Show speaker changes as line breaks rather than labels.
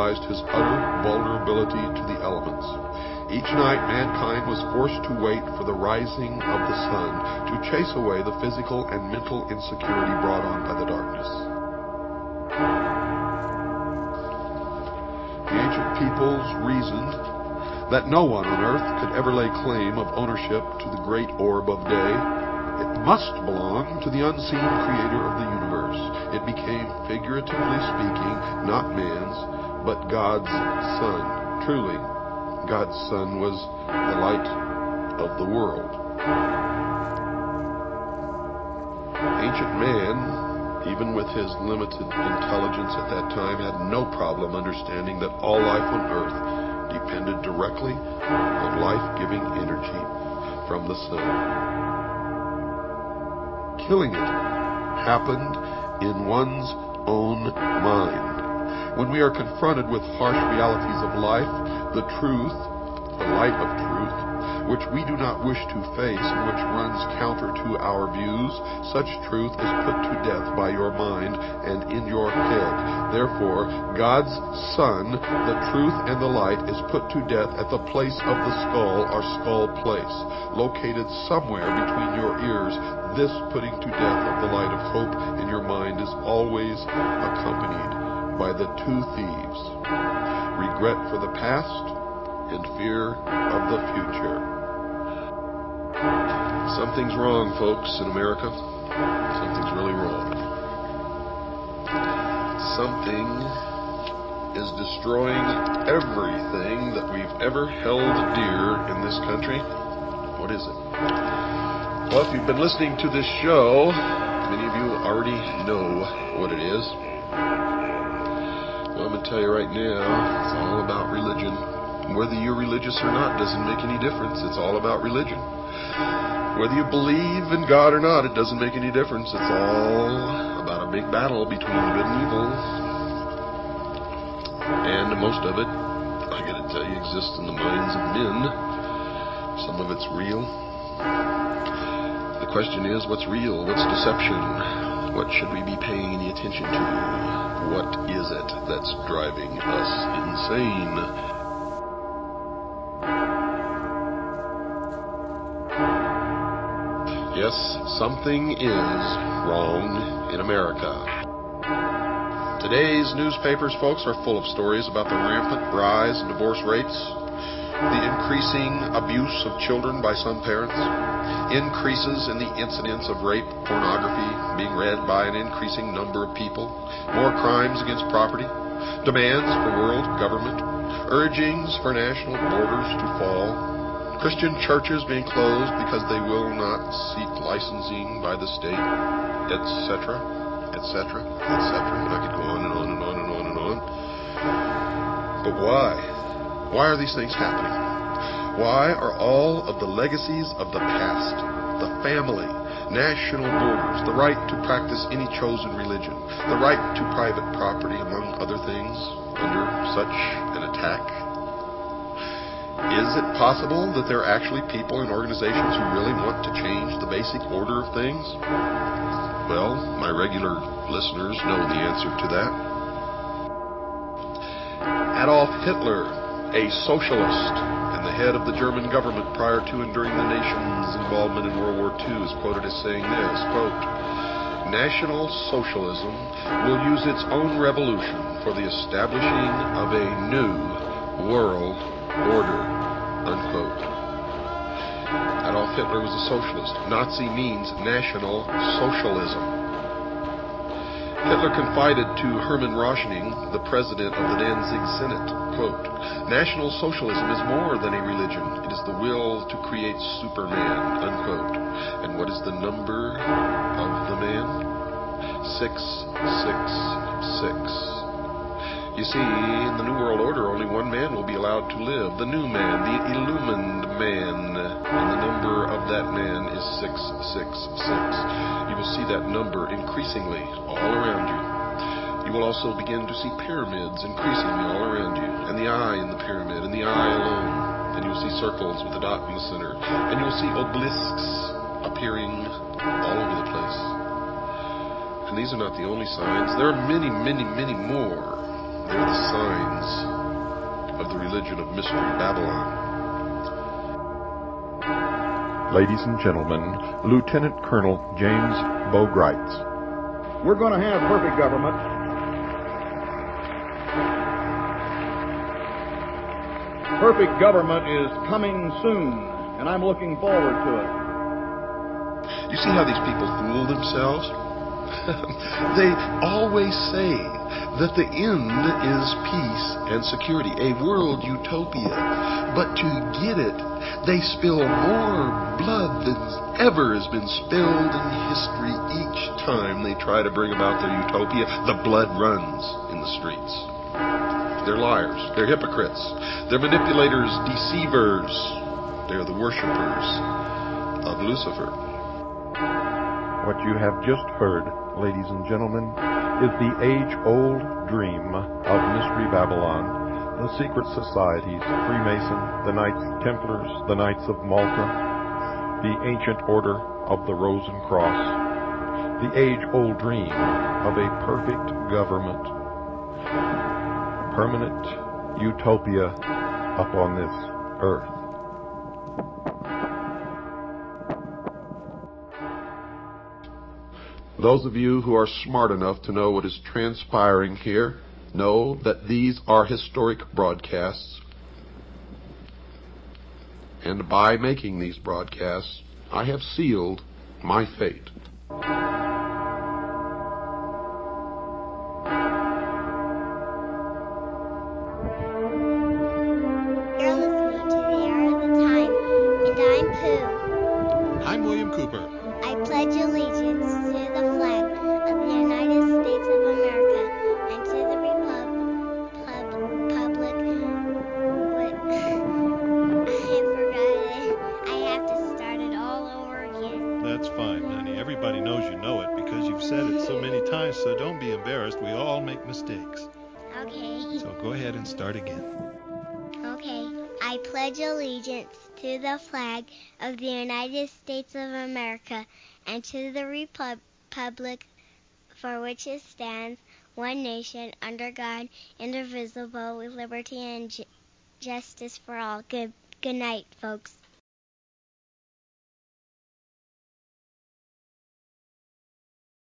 realized his utter vulnerability to the elements. Each night, mankind was forced to wait for the rising of the sun to chase away the physical and mental insecurity brought on by the darkness. The ancient peoples reasoned that no one on earth could ever lay claim of ownership to the great orb of day. It must belong to the unseen creator of the universe. It became, figuratively speaking, not man's, but God's sun. Truly, God's Son was the light of the world. Ancient man, even with his limited intelligence at that time, had no problem understanding that all life on earth depended directly on life-giving energy from the sun. Killing it happened in one's own mind. When we are confronted with harsh realities of life, the truth, the light of truth, which we do not wish to face and which runs counter to our views, such truth is put to death by your mind and in your head. Therefore, God's Son, the truth and the light, is put to death at the place of the skull, or skull place, located somewhere between your ears. This putting to death of the light of hope in your mind is always accompanied by the two thieves: regret for the past and fear of the future. Something's wrong, folks, in America. Something's really wrong. Something is destroying everything that we've ever held dear in this country. What is it? Well, if you've been listening to this show, many of you already know what it is. Well, I'm going to tell you right now, it's all about religion. Whether you're religious or not doesn't make any difference. It's all about religion. Whether you believe in God or not, it doesn't make any difference. It's all about a big battle between good and evil. And most of it, I got to tell you, exists in the minds of men. Some of it's real. The question is, what's real? What's deception? What should we be paying any attention to? What is it that's driving us insane? Yes, something is wrong in America. Today's newspapers, folks, are full of stories about the rampant rise in divorce rates, the increasing abuse of children by some parents, increases in the incidence of rape, pornography being read by an increasing number of people, more crimes against property, demands for world government, urgings for national borders to fall, Christian churches being closed because they will not seek licensing by the state, etc., etc., etc. And I could go on and on and on and on and on. But why? Why are these things happening? Why are all of the legacies of the past, the family, national borders, the right to practice any chosen religion, the right to private property, among other things, under such an attack? Is it possible that there are actually people and organizations who really want to change the basic order of things? Well, my regular listeners know the answer to that. Adolf Hitler, a socialist and the head of the German government prior to and during the nation's involvement in World War II, is quoted as saying this, quote, "National Socialism will use its own revolution for the establishing of a new world order," unquote. Adolf Hitler was a socialist. Nazi means National Socialism. Hitler confided to Hermann Rauschning, the president of the Danzig Senate, quote, "National Socialism is more than a religion. It is the will to create Superman," unquote. And what is the number of the man? 666. You see, in the New World Order, only one man will be allowed to live. The new man, the illumined man. And the number of that man is 666. You will see that number increasingly all around you. You will also begin to see pyramids increasingly all around you. And the eye in the pyramid, and the eye alone. And you'll see circles with a dot in the center. And you'll see obelisks appearing all over the place. And these are not the only signs. There are many, many, many more They're the signs of the religion of Mystery Babylon.
Ladies and gentlemen, Lieutenant Colonel James Bogreitz.
We're going to have perfect government. Perfect government is coming soon, and I'm looking forward to it.
You see how these people fool themselves? They always say that the end is peace and security, a world utopia. But to get it, they spill more blood than ever has been spilled in history. Each time they try to bring about their utopia, the blood runs in the streets. They're liars. They're hypocrites. They're manipulators, deceivers. They're the worshipers of Lucifer.
What you have just heard, ladies and gentlemen, is the age-old dream of Mystery Babylon, the secret societies, Freemason, the Knights Templars, the Knights of Malta, the ancient order of the Rose and Cross, the age-old dream of a perfect government, permanent utopia upon this earth.
Those of you who are smart enough to know what is transpiring here know that these are historic broadcasts. And by making these broadcasts, I have sealed my fate.
You're listening to the Hour of the Time, and I'm Pooh.
I'm William Cooper.
I pledge allegiance to the flag of the United States of America and to the republic. I forgot it. I have to start it all over again.
That's fine, honey. Everybody knows you know it because you've said it so many times, so don't be embarrassed. We all make mistakes.
Okay.
So go ahead and start again.
Okay. I pledge allegiance to the flag of the United States of America and to the republic for which it stands, one nation, under God, indivisible, with liberty and justice for all. Good night, folks.